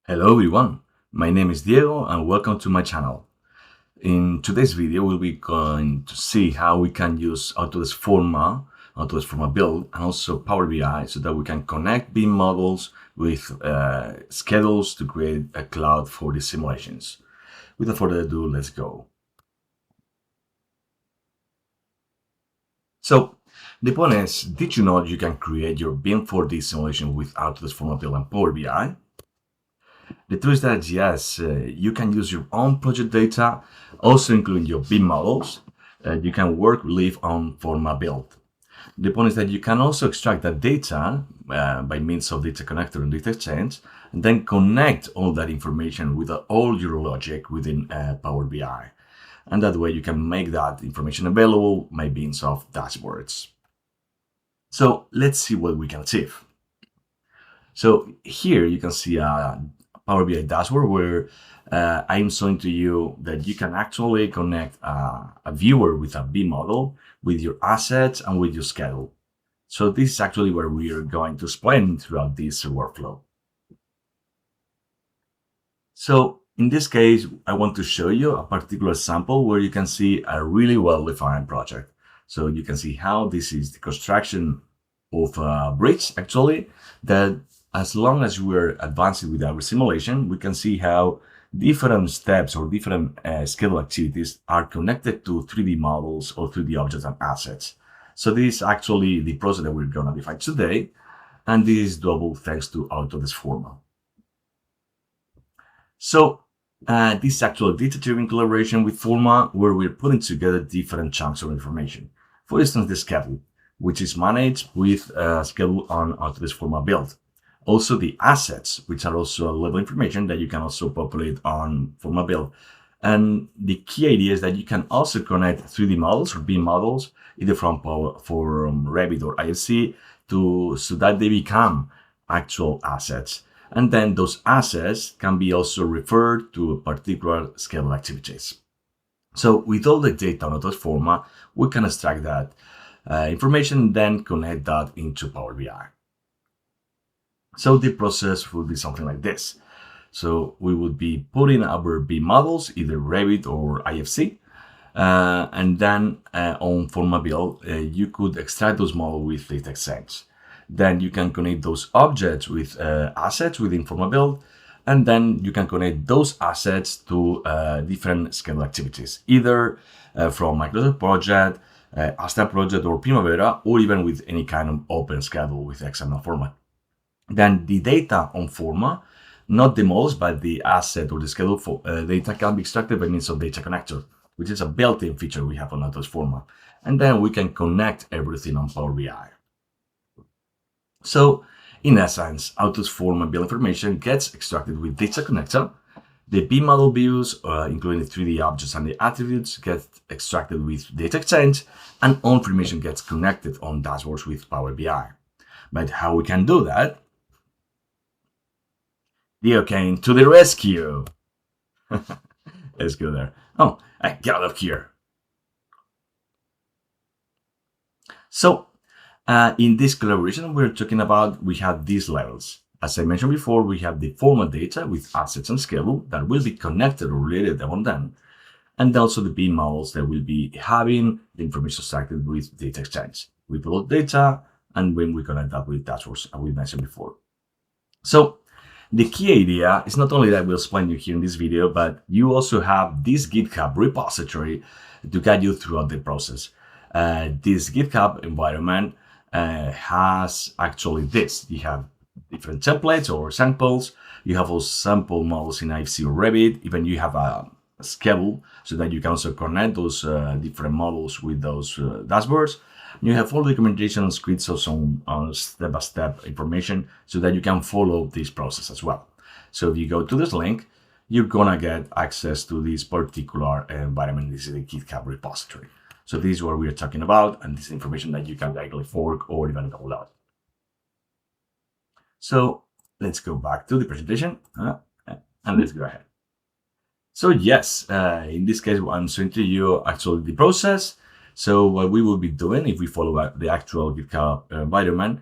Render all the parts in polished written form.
Hello everyone, my name is Diego and welcome to my channel. In today's video, we'll be going to see how we can use Autodesk Forma Build, and also Power BI so that we can connect BIM models with schedules to create a cloud for these simulations. Without further ado, let's go. So the point is, did you know you can create your BIM 4D simulation with Autodesk Forma Build and Power BI? The truth is that yes, you can use your own project data, also including your BIM models. You can work live on Forma Build. The point is that you can also extract that data by means of data connector and data exchange, and then connect all that information with all your logic within Power BI. And that way you can make that information available by means of dashboards. So let's see what we can achieve. So here you can see a Power BI dashboard where I'm showing to you that you can actually connect a viewer with a BIM model, with your assets and with your schedule. So this is actually where we are going to explain throughout this workflow. So in this case, I want to show you a particular sample where you can see a really well-defined project. So you can see how this is the construction of a bridge, actually, that as long as we're advancing with our simulation, we can see how different steps or different schedule activities are connected to 3D models or 3D objects and assets. So this is actually the process that we're going to define today, and this is doable thanks to Autodesk Forma. So this is actually data-driven collaboration with Forma, where we're putting together different chunks of information. For instance, the schedule, which is managed with a schedule on Autodesk Forma Build. Also the assets, which are also a level information that you can also populate on Forma Build. And the key idea is that you can also connect 3D models or BIM models, either from Revit or IFC, so that they become actual assets. And then those assets can be also referred to particular schedule activities. So with all the data on Autodesk Forma, we can extract that information, then connect that into Power BI. So the process would be something like this. So we would be putting our BIM models, either Revit or IFC, and then on Forma Build, you could extract those models with Data Exchange. Then you can connect those objects with assets within Forma Build, and then you can connect those assets to different schedule activities, either from Microsoft Project, Asta Project, or Primavera, or even with any kind of open schedule with XML format. Then the data on Forma, not the models, but the asset or the schedule data can be extracted by means of data connector, which is a built-in feature we have on Autodesk Forma. And then we can connect everything on Power BI. So in essence, Autodesk Forma Build information gets extracted with data connector. The BIM model views, including the 3D objects and the attributes, get extracted with Data Exchange, and all information gets connected on dashboards with Power BI. But how we can do that? Dio came to the rescue. Let's go there. Oh, I got up here. So in this collaboration we're talking about, we have these levels. As I mentioned before, we have the formal data with assets and schedule that will be connected or related on them, and also the BIM models that will be having the information extracted with Data Exchange. We upload data, and when we connect that with dashboards, as we mentioned before. So the key idea is not only that we'll explain you here in this video, but you also have this GitHub repository to guide you throughout the process. This GitHub environment has actually this. You have different templates or samples. You have also sample models in IFC or Revit. Even you have a schedule so that you can also connect those different models with those dashboards. You have all the documentation and scripts, or some step-by-step information so that you can follow this process as well. So if you go to this link, you're gonna get access to this particular environment. This is the GitHub repository. So this is what we are talking about, and this is information that you can directly fork or even download. So let's go back to the presentation and let's go ahead. So yes, in this case, I'm showing to you actually the process. So what we will be doing, if we follow the actual GitHub environment,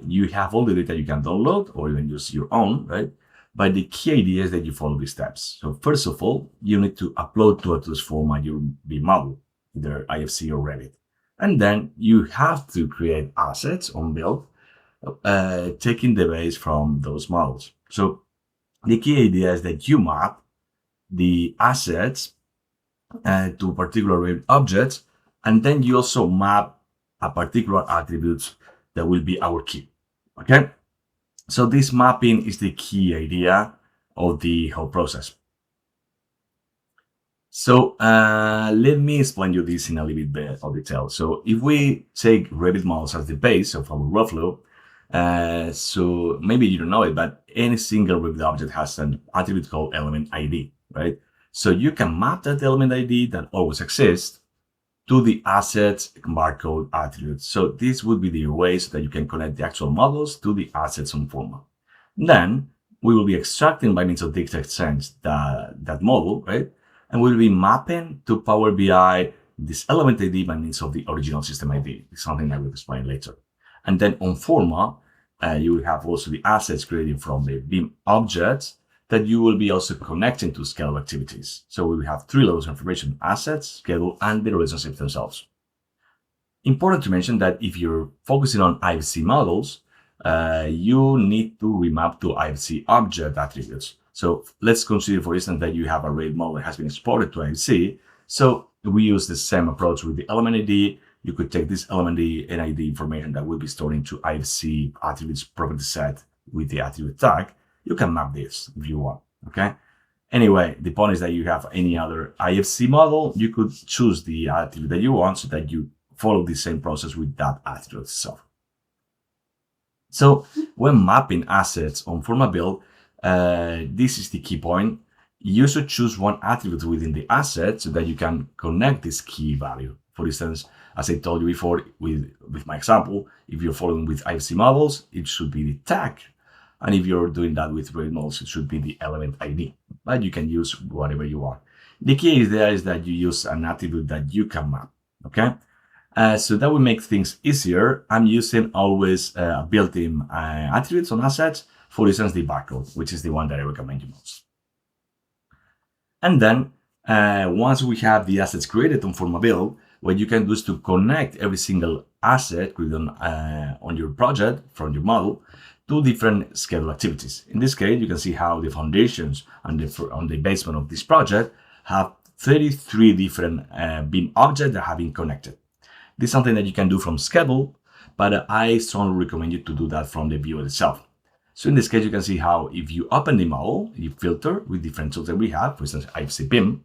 you have all the data you can download or even use your own, right? But the key idea is that you follow these steps. So first of all, you need to upload to Autodesk Forma your BIM model, either IFC or Revit. And then you have to create assets on build, taking the base from those models. So the key idea is that you map the assets to particular Revit objects, and then you also map a particular attributes that will be our key. Okay? So this mapping is the key idea of the whole process. So let me explain you this in a little bit of detail. So if we take Revit models as the base of our workflow, so maybe you don't know it, but any single Revit object has an attribute called element ID, right? So you can map that element ID that always exists to the assets barcode attributes. So this would be the ways that you can connect the actual models to the assets on Forma. Then we will be extracting by means of Data Exchange that model, right? And we'll be mapping to Power BI this element ID by means of the original system ID. It's something I will explain later. And then on Forma, you will have also the assets created from the BIM objects that you will be also connecting to schedule activities. So we will have three levels of information: assets, schedule, and the relationships themselves. Important to mention that if you're focusing on IFC models, you need to remap to IFC object attributes. So let's consider, for instance, that you have a Revit model that has been exported to IFC. So we use the same approach with the element ID. You could take this element ID and ID information that will be stored into IFC attributes property set with the attribute tag. You can map this if you want, okay? Anyway, the point is that you have any other IFC model, you could choose the attribute that you want so that you follow the same process with that attribute itself. So when mapping assets on Forma Build, this is the key point. You should choose one attribute within the asset so that you can connect this key value. For instance, as I told you before with my example, if you're following with IFC models, it should be the tag. And if you're doing that with Revit models, it should be the element ID, but you can use whatever you want. The key is that you use an attribute that you can map, okay? So that will make things easier. I'm using always built-in attributes on assets, for instance, the barcode, which is the one that I recommend you most. And then once we have the assets created on Forma Build, what you can do is to connect every single asset created on your project from your model to different schedule activities. In this case, you can see how the foundations on the basement of this project have 33 different BIM objects that have been connected. This is something that you can do from schedule, but I strongly recommend you to do that from the view itself. So in this case, you can see how if you open the model, you filter with different tools that we have, for instance, IFC BIM,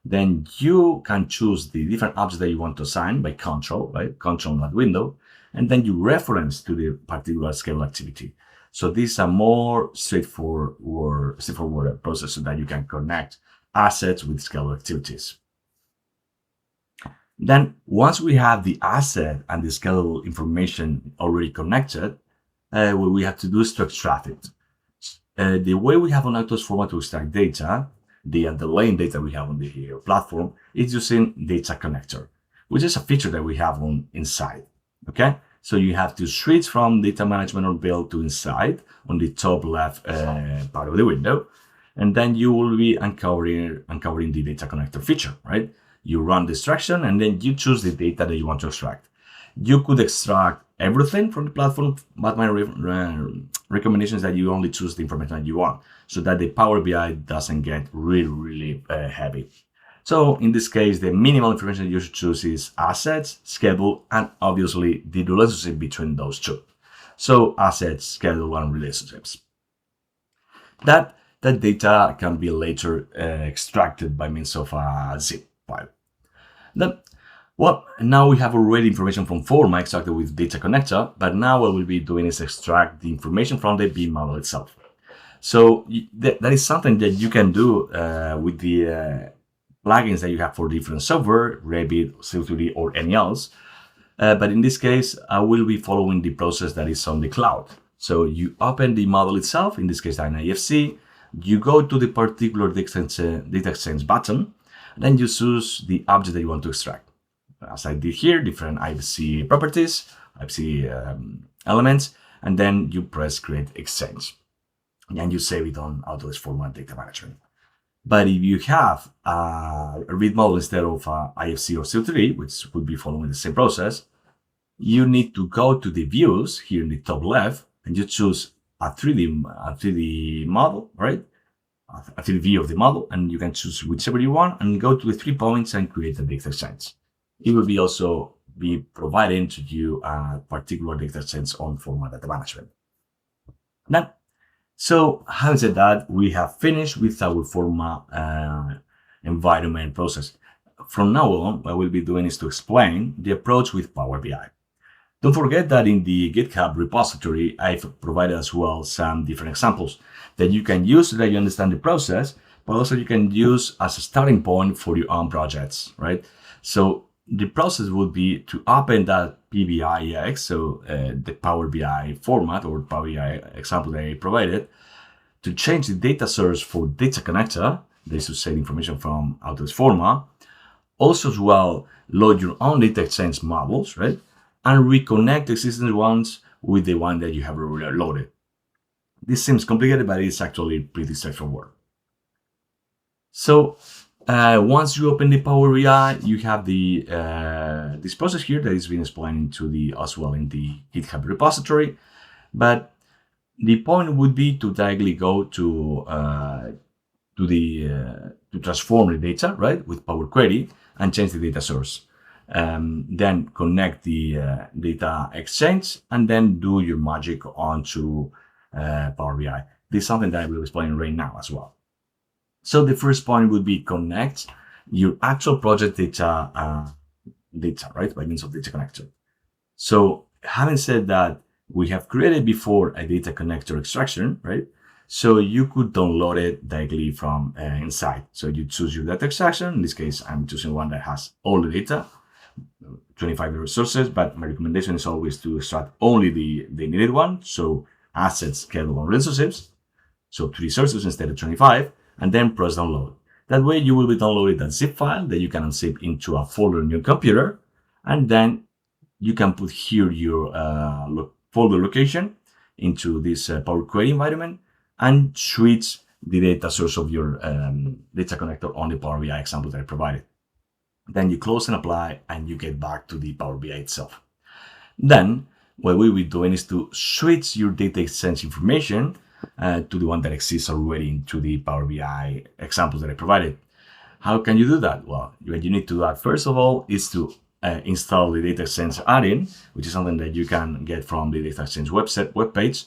then you can choose the different objects that you want to assign by control, right? Control on that window, and then you reference to the particular schedule activity. So this is a more straightforward process so that you can connect assets with schedule activities. Then once we have the asset and the schedule information already connected, what we have to do is to extract it. The way we have on Autodesk Forma to extract data, the underlying data we have on the platform, is using Data Connector, which is a feature that we have on inside. Okay, so you have to switch from data management or build to inside on the top left part of the window, and then you will be uncovering the Data Connector feature, right? You run the extraction and then you choose the data that you want to extract. You could extract everything from the platform, but my recommendation is that you only choose the information that you want so that the Power BI doesn't get really heavy. So in this case, the minimal information you should choose is assets, schedule, and obviously the relationship between those two. So assets, schedule, and relationships. That data can be later extracted by means of a zip file. Then, well, now we have already information from Forma extracted with Data Connector, but now what we'll be doing is extract the information from the BIM model itself. So that is something that you can do with the plugins that you have for different software, Revit, Civil3D, or any else. But in this case, I will be following the process that is on the cloud. So you open the model itself, in this case, an IFC, you go to the particular Data Exchange button, then you choose the object that you want to extract. As I did here, different IFC properties, IFC elements, and then you press Create Exchange. and you save it on Autodesk Forma Data Management. But if you have a read model instead of IFC or CO3, which would be following the same process, you need to go to the views here in the top left, and you choose a 3D model, right? A 3D view of the model, and you can choose whichever you want, and go to the 3 points and create a data exchange. It will be also be providing to you a particular data exchange on Forma Data Management. Then, so having said that, we have finished with our Forma environment process. From now on, what we'll be doing is to explain the approach with Power BI. Don't forget that in the GitHub repository, I've provided as well some different examples that you can use so that you understand the process, but also you can use as a starting point for your own projects, right? So the process would be to open that PBIX, so the Power BI format or Power BI example that I provided, to change the data source for data connector, that is to say information from Autodesk Forma. Also as well, load your own data exchange models, right? And reconnect the existing ones with the one that you have already loaded. This seems complicated, but it's actually pretty straightforward. So once you open the Power BI, you have the this process here that is being explained to the as well in the GitHub repository. But the point would be to directly go to transform the data, right, with Power Query and change the data source. Then connect the data exchange and then do your magic onto Power BI. This is something that I will explain right now as well. So the first point would be connect your actual project data, right, by means of data connector. So having said that, we have created before a data connector extraction, right? So you could download it directly from inside. So you choose your data extraction. In this case, I'm choosing one that has all the data, 25 resources, but my recommendation is always to extract only the needed one. So assets, schedule, and relationships. So 3 sources instead of 25, and then press download. That way you will be downloading that zip file that you can unzip into a folder in your computer, and then you can put here your folder location into this Power Query environment and switch the data source of your data connector on the Power BI example that I provided. Then you close and apply, and you get back to the Power BI itself. Then what we'll be doing is to switch your data exchange information to the one that exists already into the Power BI examples that I provided. How can you do that? Well, what you need to do first of all is to install the Data Exchange add-in, which is something that you can get from the Data Exchange webpage.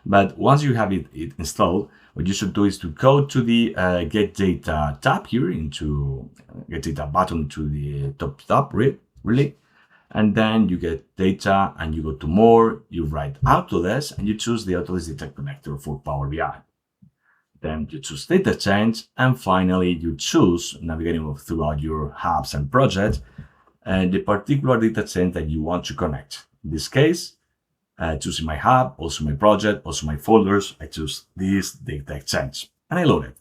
But once you have it installed, what you should do is to go to the Get Data tab here, into Get Data button to the top tab, really. And then you get Data, and you go to More, you write Autodesk, and you choose the Autodesk Data Connector for Power BI. Then you choose Data Exchange, and finally you choose, navigating throughout your hubs and projects, the particular data exchange that you want to connect. In this case, choosing my hub, also my project, also my folders, I choose this data exchange, and I load it.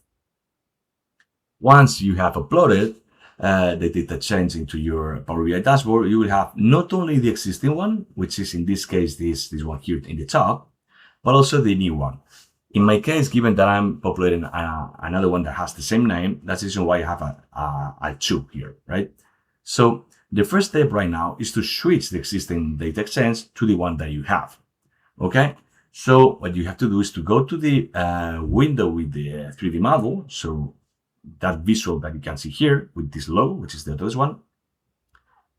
Once you have uploaded the data exchange into your Power BI dashboard, you will have not only the existing one, which is in this case this one here in the top, but also the new one. In my case, given that I'm populating another one that has the same name, that's the reason why I have a 2 here, right? So the first step right now is to switch the existing data exchange to the one that you have, okay? So what you have to do is to go to the window with the 3D model, so that visual that you can see here with this logo, which is the Autodesk one.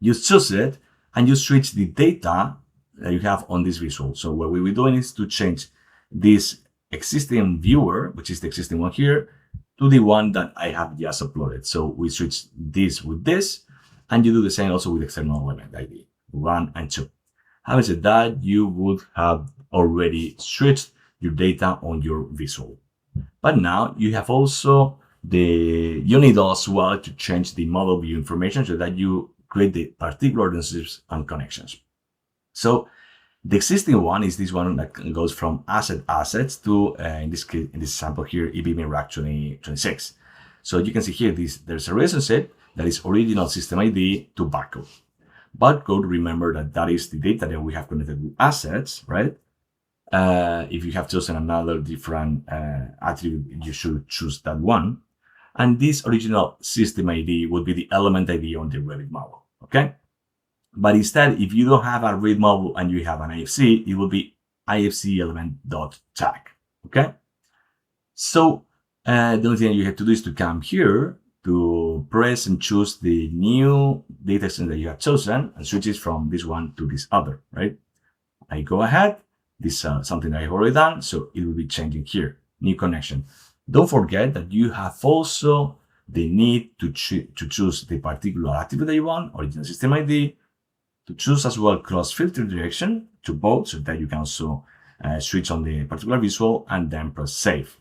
You choose it, and you switch the data that you have on this visual. So what we will be doing is to change this existing viewer, which is the existing one here, to the one that I have just uploaded. So we switch this with this, and you do the same also with external element ID 1 and 2. Having said that, you would have already switched your data on your visual. But now you have also you need as well to change the model view information so that you create the particular relationships and connections. So the existing one is this one that goes from assets to, in this case, in this sample here, eBIM Rack 2026. So you can see here, there's a relationship that is original system ID to barcode. Barcode, remember that is the data that we have connected with assets, right? If you have chosen another different attribute, you should choose that one. And this original system ID would be the element ID on the Revit model, okay? But instead, if you don't have a Revit model and you have an IFC, it will be IFC element.tag, okay? So the only thing you have to do is to come here to press and choose the new dataset that you have chosen and switch it from this one to this other, right? I go ahead. This is something I've already done, so it will be changing here. New connection. Don't forget that you have also the need to choose the particular attribute that you want, original system ID, to choose as well cross-filter direction to both, so that you can also switch on the particular visual and then press save.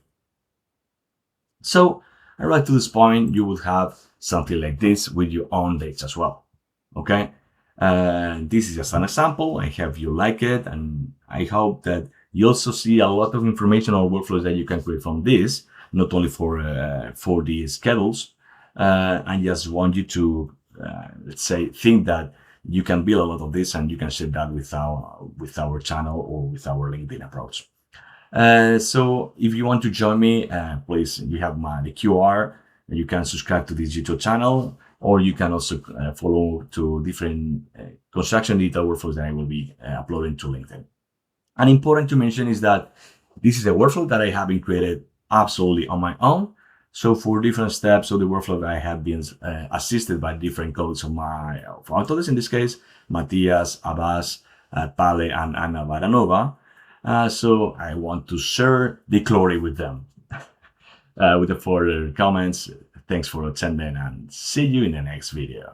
So right to this point, you will have something like this with your own dates as well. Okay. This is just an example. I hope you like it, and I hope that you also see a lot of information or workflows that you can create from this, not only for the schedules. I just want you to, let's say, think that you can build a lot of this and you can share that with our channel or with our LinkedIn approach. So if you want to join me, please, you have the QR. You can subscribe to this YouTube channel, or you can also follow to different construction digital workflows that I will be uploading to LinkedIn. And important to mention is that this is a workflow that I have been created absolutely on my own. So for different steps of the workflow, I have been assisted by different colleagues of Autodesk, in this case, Matthias, Abbas, Pale, and Anna Varanova. So I want to share the glory with them. With the further comments, thanks for attending and see you in the next video.